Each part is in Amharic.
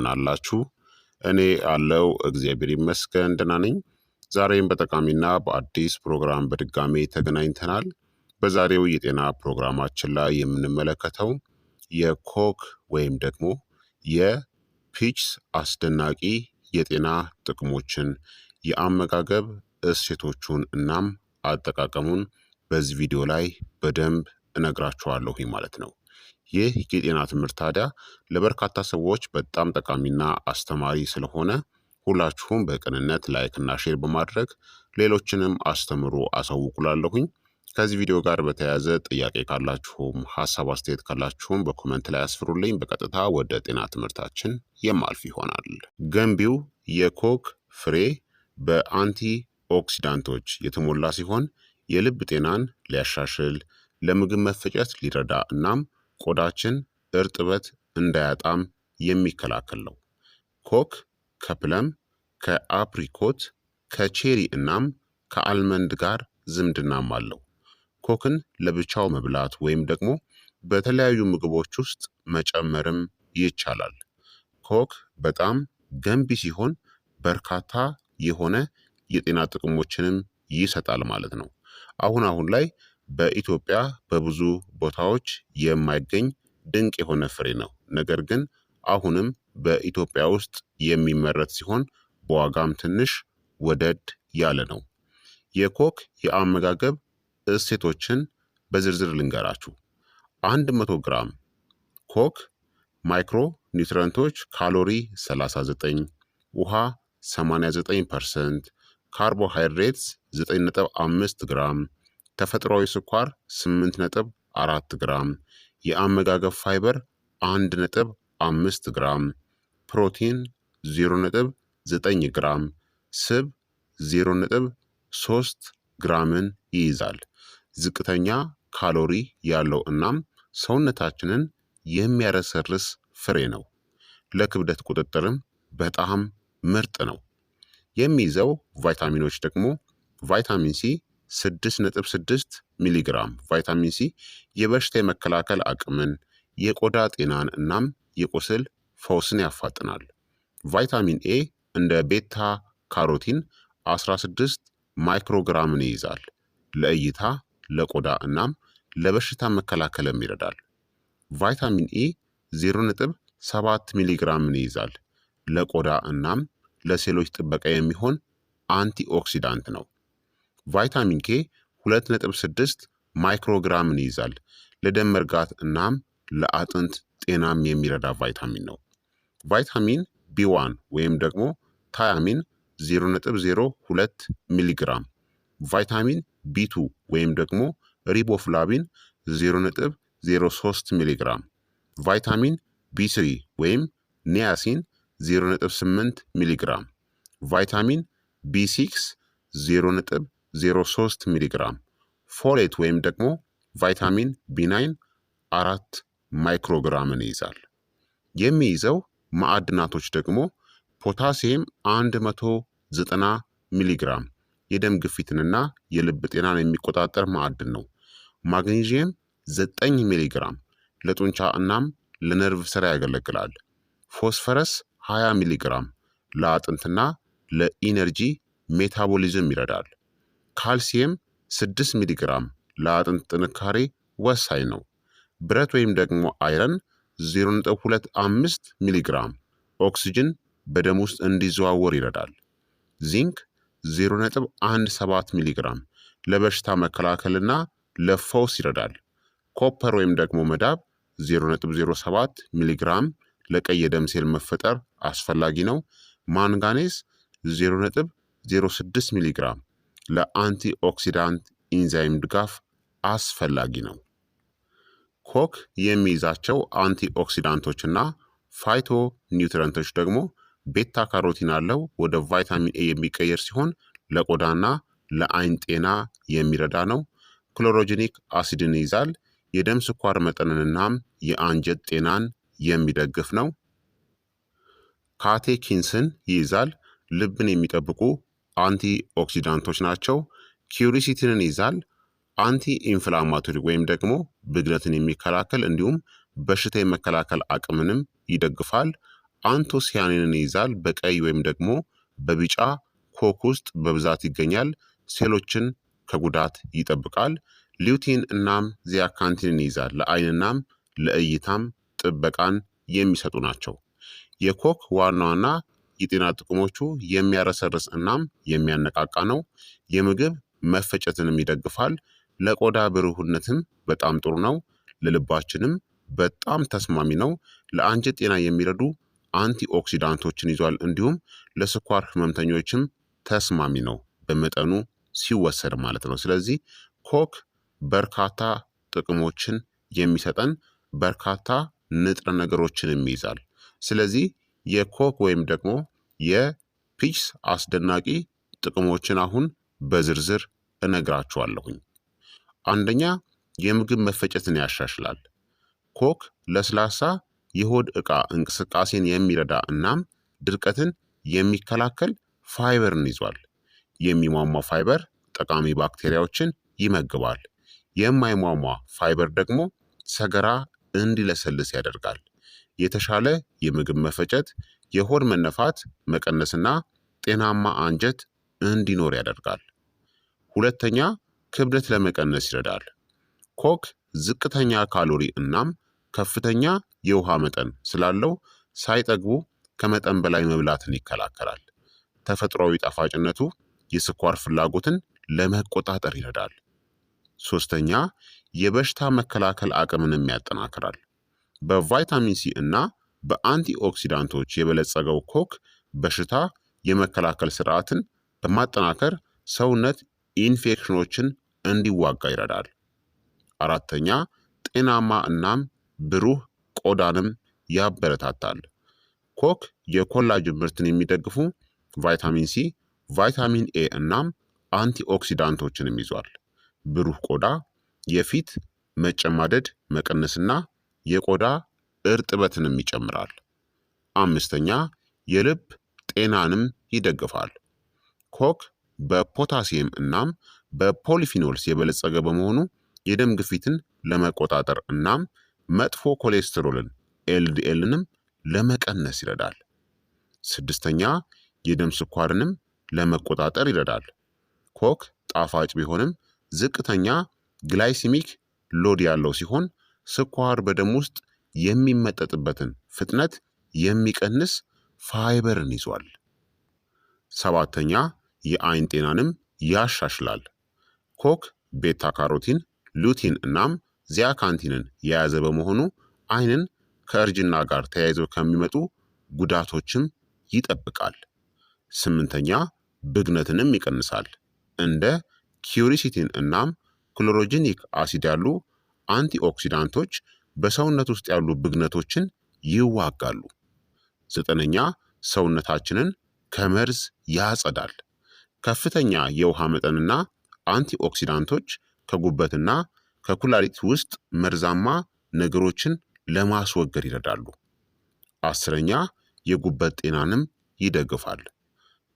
ናላችሁ እኔ አለው እግዚአብሔር ይመስገን ደህና ነኝ። ዛሬም በጠቃሚና በአዲስ ፕሮግራም በድጋሜ ተገናኝተናል። በዛሬው የጤና ፕሮግራማችን ላይ የምንመለከተው የኮክ ወይም ደግሞ የፒችስ አስደናቂ የጤና ጥቅሞችን፣ የአመጋገብ እሴቶቹን እናም አጠቃቀሙን በዚህ ቪዲዮ ላይ በደንብ እነግራችኋለሁ ማለት ነው። ይህ የጤና ትምህርት ታዲያ ለበርካታ ሰዎች በጣም ጠቃሚና አስተማሪ ስለሆነ ሁላችሁም በቅንነት ላይክና ሼር በማድረግ ሌሎችንም አስተምሩ አሳውቁላለሁኝ። ከዚህ ቪዲዮ ጋር በተያያዘ ጥያቄ ካላችሁም ሀሳብ አስተያየት ካላችሁም በኮመንት ላይ አስፍሩልኝ። በቀጥታ ወደ ጤና ትምህርታችን የማልፍ ይሆናል። ገንቢው የኮክ ፍሬ በአንቲ ኦክሲዳንቶች የተሞላ ሲሆን የልብ ጤናን ሊያሻሽል፣ ለምግብ መፈጨት ሊረዳ እናም ቆዳችን እርጥበት እንዳያጣም የሚከላከል ነው። ኮክ ከፕለም፣ ከአፕሪኮት፣ ከቼሪ እናም ከአልመንድ ጋር ዝምድናም አለው። ኮክን ለብቻው መብላት ወይም ደግሞ በተለያዩ ምግቦች ውስጥ መጨመርም ይቻላል። ኮክ በጣም ገንቢ ሲሆን በርካታ የሆነ የጤና ጥቅሞችንም ይሰጣል ማለት ነው። አሁን ላይ በኢትዮጵያ በብዙ ቦታዎች የማይገኝ ድንቅ የሆነ ፍሬ ነው። ነገር ግን አሁንም በኢትዮጵያ ውስጥ የሚመረት ሲሆን በዋጋም ትንሽ ወደድ ያለ ነው። የኮክ የአመጋገብ እሴቶችን በዝርዝር ልንገራችሁ። 100 ግራም ኮክ ማይክሮ ኒውትረንቶች ካሎሪ 39፣ ውሃ 89%፣ ካርቦሃይድሬትስ 9.5 ግራም፣ ተፈጥሯዊ ስኳር 8.4 ግራም፣ የአመጋገብ ፋይበር 1.5 ግራም፣ ፕሮቲን 0.9 ግራም፣ ስብ 0.3 ግራምን ይይዛል። ዝቅተኛ ካሎሪ ያለው እናም ሰውነታችንን የሚያረሰርስ ፍሬ ነው። ለክብደት ቁጥጥርም በጣም ምርጥ ነው። የሚይዘው ቫይታሚኖች ደግሞ ቫይታሚን ሲ 6.6 ሚሊግራም። ቫይታሚን ሲ የበሽታ የመከላከል አቅምን፣ የቆዳ ጤናን እናም የቁስል ፈውስን ያፋጥናል። ቫይታሚን ኤ እንደ ቤታ ካሮቲን 16 ማይክሮግራምን ይይዛል። ለእይታ፣ ለቆዳ እናም ለበሽታ መከላከልም ይረዳል። ቫይታሚን ኢ 0.7 ሚሊግራምን ይይዛል። ለቆዳ እናም ለሴሎች ጥበቃ የሚሆን አንቲኦክሲዳንት ነው። ቫይታሚን ኬ 2.6 ማይክሮግራምን ይይዛል። ለደም መርጋት እናም ለአጥንት ጤናም የሚረዳ ቫይታሚን ነው። ቫይታሚን ቢ1 ወይም ደግሞ ታያሚን 0.02 ሚሊግራም። ቫይታሚን ቢ2 ወይም ደግሞ ሪቦፍላቪን 0.03 ሚሊግራም። ቫይታሚን ቢ3 ወይም ኒያሲን 0.8 ሚሊግራም። ቫይታሚን ቢ6 0.03 ሚሊግራም። ፎሌት ወይም ደግሞ ቫይታሚን ቢ9 4 ማይክሮግራምን ይይዛል። የሚይዘው ማዕድናቶች ደግሞ ፖታሲየም 190 ሚሊግራም፣ የደም ግፊትንና የልብ ጤናን የሚቆጣጠር ማዕድን ነው። ማግኔዥየም 9 ሚሊግራም፣ ለጡንቻ እናም ለነርቭ ስራ ያገለግላል። ፎስፈረስ 20 ሚሊግራም፣ ለአጥንትና ለኢነርጂ ሜታቦሊዝም ይረዳል። ካልሲየም 6 ሚሊግራም፣ ለአጥንት ጥንካሬ ወሳኝ ነው። ብረት ወይም ደግሞ አይረን 0.25 ሚሊግራም፣ ኦክስጅን በደም ውስጥ እንዲዘዋወር ይረዳል። ዚንክ 0.17 ሚሊግራም፣ ለበሽታ መከላከልና ለፈውስ ይረዳል። ኮፐር ወይም ደግሞ መዳብ 0.07 ሚሊግራም፣ ለቀይ የደም ሴል መፈጠር አስፈላጊ ነው። ማንጋኔዝ 0.06 ሚሊግራም፣ ለአንቲ ኦክሲዳንት ኢንዛይም ድጋፍ አስፈላጊ ነው። ኮክ የሚይዛቸው አንቲ ኦክሲዳንቶችና ፋይቶ ኒውትረንቶች ደግሞ ቤታ ካሮቲን አለው፣ ወደ ቫይታሚን ኤ የሚቀየር ሲሆን ለቆዳና ለአይን ጤና የሚረዳ ነው። ክሎሮጂኒክ አሲድን ይይዛል፣ የደም ስኳር መጠንንናም የአንጀት ጤናን የሚደግፍ ነው። ካቴኪንስን ይይዛል፣ ልብን የሚጠብቁ አንቲ ኦክሲዳንቶች ናቸው። ኪውሪሲቲንን ይይዛል፣ አንቲ ኢንፍላማቶሪ ወይም ደግሞ ብግነትን የሚከላከል እንዲሁም በሽታ የመከላከል አቅምንም ይደግፋል። አንቶሲያኒንን ይይዛል። በቀይ ወይም ደግሞ በቢጫ ኮክ ውስጥ በብዛት ይገኛል። ሴሎችን ከጉዳት ይጠብቃል። ሊዩቲን እናም ዚያካንቲንን ይይዛል። ለአይንናም ለእይታም ጥበቃን የሚሰጡ ናቸው። የኮክ ዋና ዋና የጤና ጥቅሞቹ የሚያረሰርስ እናም የሚያነቃቃ ነው። የምግብ መፈጨትንም ይደግፋል። ለቆዳ ብሩህነትም በጣም ጥሩ ነው። ለልባችንም በጣም ተስማሚ ነው። ለአንጀት ጤና የሚረዱ አንቲኦክሲዳንቶችን ይዟል። እንዲሁም ለስኳር ህመምተኞችም ተስማሚ ነው በመጠኑ ሲወሰድ ማለት ነው። ስለዚህ ኮክ በርካታ ጥቅሞችን የሚሰጠን በርካታ ንጥረ ነገሮችንም ይይዛል። ስለዚህ የኮክ ወይም ደግሞ የፒችስ አስደናቂ ጥቅሞችን አሁን በዝርዝር እነግራችኋለሁኝ። አንደኛ፣ የምግብ መፈጨትን ያሻሽላል። ኮክ ለስላሳ የሆድ ዕቃ እንቅስቃሴን የሚረዳ እናም ድርቀትን የሚከላከል ፋይበርን ይዟል። የሚሟሟ ፋይበር ጠቃሚ ባክቴሪያዎችን ይመግባል። የማይሟሟ ፋይበር ደግሞ ሰገራ እንዲለሰልስ ያደርጋል። የተሻለ የምግብ መፈጨት፣ የሆድ መነፋት መቀነስና ጤናማ አንጀት እንዲኖር ያደርጋል። ሁለተኛ፣ ክብደት ለመቀነስ ይረዳል። ኮክ ዝቅተኛ ካሎሪ እናም ከፍተኛ የውሃ መጠን ስላለው ሳይጠግቡ ከመጠን በላይ መብላትን ይከላከላል። ተፈጥሯዊ ጣፋጭነቱ የስኳር ፍላጎትን ለመቆጣጠር ይረዳል። ሶስተኛ፣ የበሽታ መከላከል አቅምንም ያጠናክራል። በቫይታሚን ሲ እና በአንቲኦክሲዳንቶች የበለጸገው ኮክ በሽታ የመከላከል ስርዓትን በማጠናከር ሰውነት ኢንፌክሽኖችን እንዲዋጋ ይረዳል። አራተኛ፣ ጤናማ እናም ብሩህ ቆዳንም ያበረታታል። ኮክ የኮላጅን ምርትን የሚደግፉ ቫይታሚን ሲ፣ ቫይታሚን ኤ እናም አንቲኦክሲዳንቶችንም ይዟል። ብሩህ ቆዳ የፊት መጨማደድ መቀነስና የቆዳ እርጥበትንም ይጨምራል። አምስተኛ፣ የልብ ጤናንም ይደግፋል። ኮክ በፖታሲየም እናም በፖሊፊኖልስ የበለጸገ በመሆኑ የደም ግፊትን ለመቆጣጠር እናም መጥፎ ኮሌስትሮልን ኤልዲኤልንም ለመቀነስ ይረዳል። ስድስተኛ፣ የደም ስኳርንም ለመቆጣጠር ይረዳል። ኮክ ጣፋጭ ቢሆንም ዝቅተኛ ግላይሲሚክ ሎድ ያለው ሲሆን ስኳር በደም ውስጥ የሚመጠጥበትን ፍጥነት የሚቀንስ ፋይበርን ይዟል። ሰባተኛ፣ የአይን ጤናንም ያሻሽላል። ኮክ ቤታ ካሮቲን፣ ሉቲን እናም ዚያካንቲንን የያዘ በመሆኑ አይንን ከእርጅና ጋር ተያይዘው ከሚመጡ ጉዳቶችም ይጠብቃል። ስምንተኛ፣ ብግነትንም ይቀንሳል። እንደ ኪውሪሲቲን እናም ክሎሮጂኒክ አሲድ ያሉ አንቲኦክሲዳንቶች በሰውነት ውስጥ ያሉ ብግነቶችን ይዋጋሉ። ዘጠነኛ፣ ሰውነታችንን ከመርዝ ያጸዳል። ከፍተኛ የውሃ መጠንና አንቲኦክሲዳንቶች ከጉበትና ከኩላሊት ውስጥ መርዛማ ነገሮችን ለማስወገድ ይረዳሉ። አስረኛ፣ የጉበት ጤናንም ይደግፋል።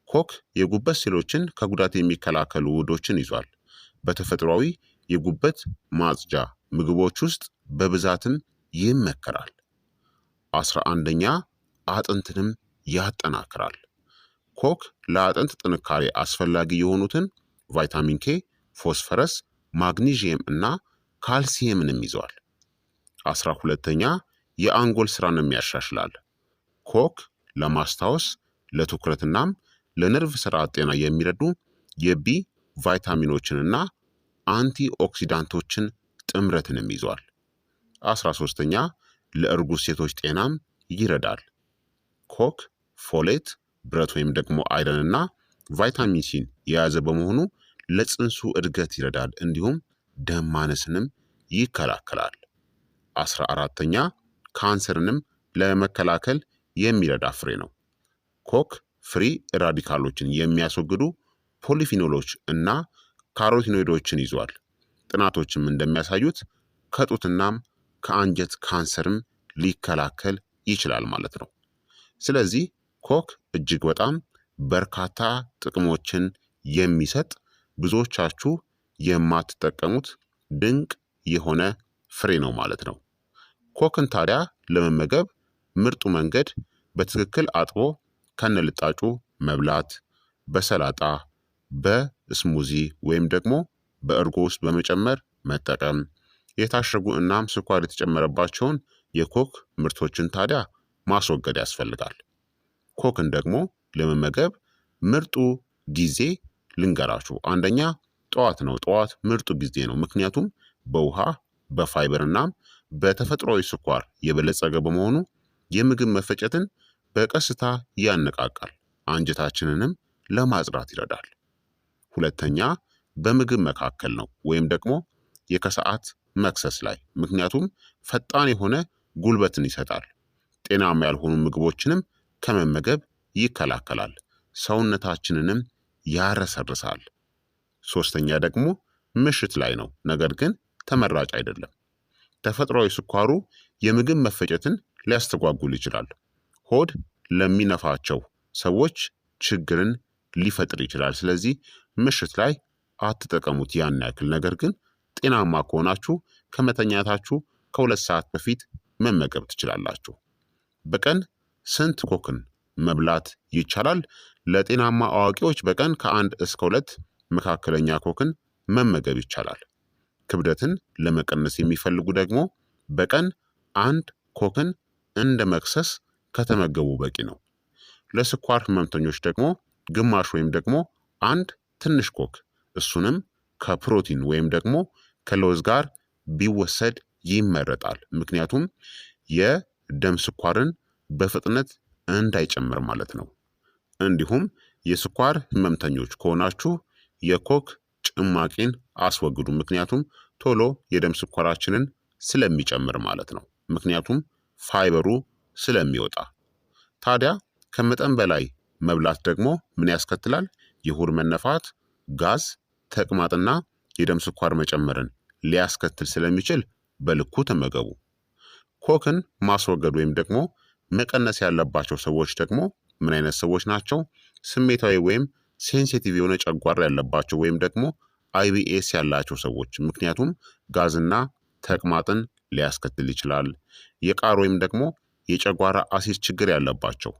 ኮክ የጉበት ሴሎችን ከጉዳት የሚከላከሉ ውህዶችን ይዟል። በተፈጥሯዊ የጉበት ማጽጃ ምግቦች ውስጥ በብዛትም ይመከራል። 11ኛ፣ አጥንትንም ያጠናክራል። ኮክ ለአጥንት ጥንካሬ አስፈላጊ የሆኑትን ቫይታሚን ኬ፣ ፎስፈረስ፣ ማግኒዥየም እና ካልሲየምንም ይዘዋል። 12ኛ፣ የአንጎል ስራንም ያሻሽላል። ኮክ ለማስታወስ ለትኩረትናም ለነርቭ ስርዓት ጤና የሚረዱ የቢ ቫይታሚኖችንና አንቲ ኦክሲዳንቶችን ጥምረትንም ይዟል። 13ኛ፣ ለእርጉዝ ሴቶች ጤናም ይረዳል። ኮክ ፎሌት፣ ብረት ወይም ደግሞ አይረንና ቫይታሚን ሲን የያዘ በመሆኑ ለፅንሱ እድገት ይረዳል። እንዲሁም ደም ማነስንም ይከላከላል። 14ኛ፣ ካንሰርንም ለመከላከል የሚረዳ ፍሬ ነው። ኮክ ፍሪ ራዲካሎችን የሚያስወግዱ ፖሊፊኖሎች እና ካሮቲኖይዶችን ይዟል። ጥናቶችም እንደሚያሳዩት ከጡትናም ከአንጀት ካንሰርም ሊከላከል ይችላል ማለት ነው። ስለዚህ ኮክ እጅግ በጣም በርካታ ጥቅሞችን የሚሰጥ ብዙዎቻችሁ የማትጠቀሙት ድንቅ የሆነ ፍሬ ነው ማለት ነው። ኮክን ታዲያ ለመመገብ ምርጡ መንገድ በትክክል አጥቦ ከነልጣጩ መብላት፣ በሰላጣ በስሙዚ ወይም ደግሞ በእርጎ ውስጥ በመጨመር መጠቀም። የታሸጉ እናም ስኳር የተጨመረባቸውን የኮክ ምርቶችን ታዲያ ማስወገድ ያስፈልጋል። ኮክን ደግሞ ለመመገብ ምርጡ ጊዜ ልንገራችሁ። አንደኛ ጠዋት ነው። ጠዋት ምርጡ ጊዜ ነው፣ ምክንያቱም በውሃ በፋይበር እናም በተፈጥሯዊ ስኳር የበለጸገ በመሆኑ የምግብ መፈጨትን በቀስታ ያነቃቃል፣ አንጀታችንንም ለማጽዳት ይረዳል። ሁለተኛ በምግብ መካከል ነው ወይም ደግሞ የከሰዓት መክሰስ ላይ፣ ምክንያቱም ፈጣን የሆነ ጉልበትን ይሰጣል። ጤናማ ያልሆኑ ምግቦችንም ከመመገብ ይከላከላል፣ ሰውነታችንንም ያረሰርሳል። ሶስተኛ ደግሞ ምሽት ላይ ነው፣ ነገር ግን ተመራጭ አይደለም። ተፈጥሯዊ ስኳሩ የምግብ መፈጨትን ሊያስተጓጉል ይችላል። ሆድ ለሚነፋቸው ሰዎች ችግርን ሊፈጥር ይችላል። ስለዚህ ምሽት ላይ አትጠቀሙት ያን ያክል። ነገር ግን ጤናማ ከሆናችሁ ከመተኛታችሁ ከ2 ሰዓት በፊት መመገብ ትችላላችሁ። በቀን ስንት ኮክን መብላት ይቻላል? ለጤናማ አዋቂዎች በቀን ከ1 እስከ 2 መካከለኛ ኮክን መመገብ ይቻላል። ክብደትን ለመቀነስ የሚፈልጉ ደግሞ በቀን 1 ኮክን እንደ መክሰስ ከተመገቡ በቂ ነው። ለስኳር ህመምተኞች ደግሞ ግማሽ ወይም ደግሞ 1 ትንሽ ኮክ፣ እሱንም ከፕሮቲን ወይም ደግሞ ከለውዝ ጋር ቢወሰድ ይመረጣል። ምክንያቱም የደም ስኳርን በፍጥነት እንዳይጨምር ማለት ነው። እንዲሁም የስኳር ህመምተኞች ከሆናችሁ የኮክ ጭማቂን አስወግዱ፣ ምክንያቱም ቶሎ የደም ስኳራችንን ስለሚጨምር ማለት ነው። ምክንያቱም ፋይበሩ ስለሚወጣ። ታዲያ ከመጠን በላይ መብላት ደግሞ ምን ያስከትላል? የሆድ መነፋት፣ ጋዝ፣ ተቅማጥና የደም ስኳር መጨመርን ሊያስከትል ስለሚችል በልኩ ተመገቡ። ኮክን ማስወገድ ወይም ደግሞ መቀነስ ያለባቸው ሰዎች ደግሞ ምን አይነት ሰዎች ናቸው? ስሜታዊ ወይም ሴንሲቲቭ የሆነ ጨጓራ ያለባቸው ወይም ደግሞ IBS ያላቸው ሰዎች፣ ምክንያቱም ጋዝና ተቅማጥን ሊያስከትል ይችላል። የቃር ወይም ደግሞ የጨጓራ አሲድ ችግር ያለባቸው፣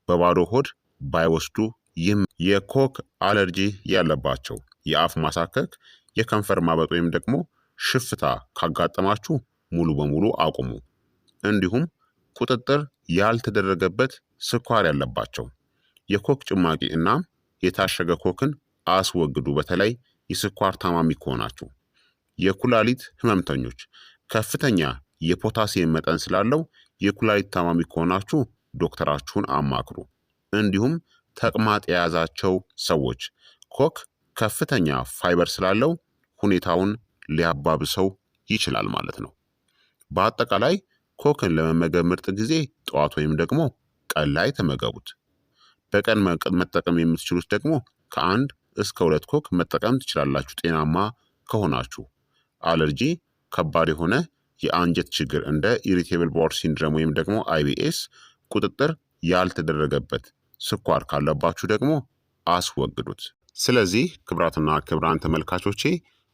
በባዶ ሆድ ባይወስዱ። ይህም የኮክ አለርጂ ያለባቸው፣ የአፍ ማሳከክ፣ የከንፈር ማበጥ ወይም ደግሞ ሽፍታ ካጋጠማችሁ ሙሉ በሙሉ አቁሙ። እንዲሁም ቁጥጥር ያልተደረገበት ስኳር ያለባቸው የኮክ ጭማቂ እናም የታሸገ ኮክን አስወግዱ፣ በተለይ የስኳር ታማሚ ከሆናችሁ። የኩላሊት ህመምተኞች፣ ከፍተኛ የፖታሲየም መጠን ስላለው የኩላሊት ታማሚ ከሆናችሁ ዶክተራችሁን አማክሩ። እንዲሁም ተቅማጥ የያዛቸው ሰዎች፣ ኮክ ከፍተኛ ፋይበር ስላለው ሁኔታውን ሊያባብሰው ይችላል ማለት ነው። በአጠቃላይ ኮክን ለመመገብ ምርጥ ጊዜ ጠዋት ወይም ደግሞ ቀን ላይ ተመገቡት። በቀን መጠቀም የምትችሉት ደግሞ ከ1 እስከ 2 ኮክ መጠቀም ትችላላችሁ ጤናማ ከሆናችሁ። አለርጂ፣ ከባድ የሆነ የአንጀት ችግር እንደ ኢሪቴብል ባወል ሲንድረም ወይም ደግሞ IBS፣ ቁጥጥር ያልተደረገበት ስኳር ካለባችሁ ደግሞ አስወግዱት። ስለዚህ ክቡራትና ክቡራን ተመልካቾቼ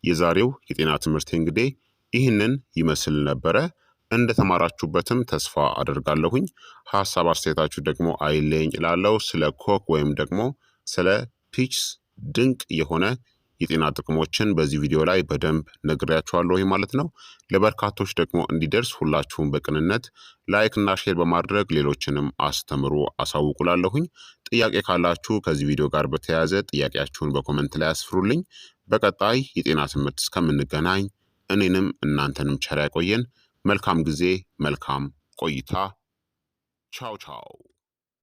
የዛሬው የጤና ትምህርት እንግዲህ ይህንን ይመስል ነበረ። እንደተማራችሁበትም ተስፋ አደርጋለሁኝ። ሀሳብ አስተያየታችሁ ደግሞ አይለኝ እላለሁ። ስለ ኮክ ወይም ደግሞ ስለ ፒችስ ድንቅ የሆነ የጤና ጥቅሞችን በዚህ ቪዲዮ ላይ በደንብ ነግሬያችኋለሁ ማለት ነው። ለበርካቶች ደግሞ እንዲደርስ ሁላችሁም በቅንነት ላይክ እና ሼር በማድረግ ሌሎችንም አስተምሩ አሳውቁላለሁኝ። ጥያቄ ካላችሁ ከዚህ ቪዲዮ ጋር በተያያዘ ጥያቄያችሁን በኮመንት ላይ አስፍሩልኝ። በቀጣይ የጤና ትምህርት እስከምንገናኝ እኔንም እናንተንም ቸር ያቆየን። መልካም ጊዜ፣ መልካም ቆይታ። ቻው ቻው።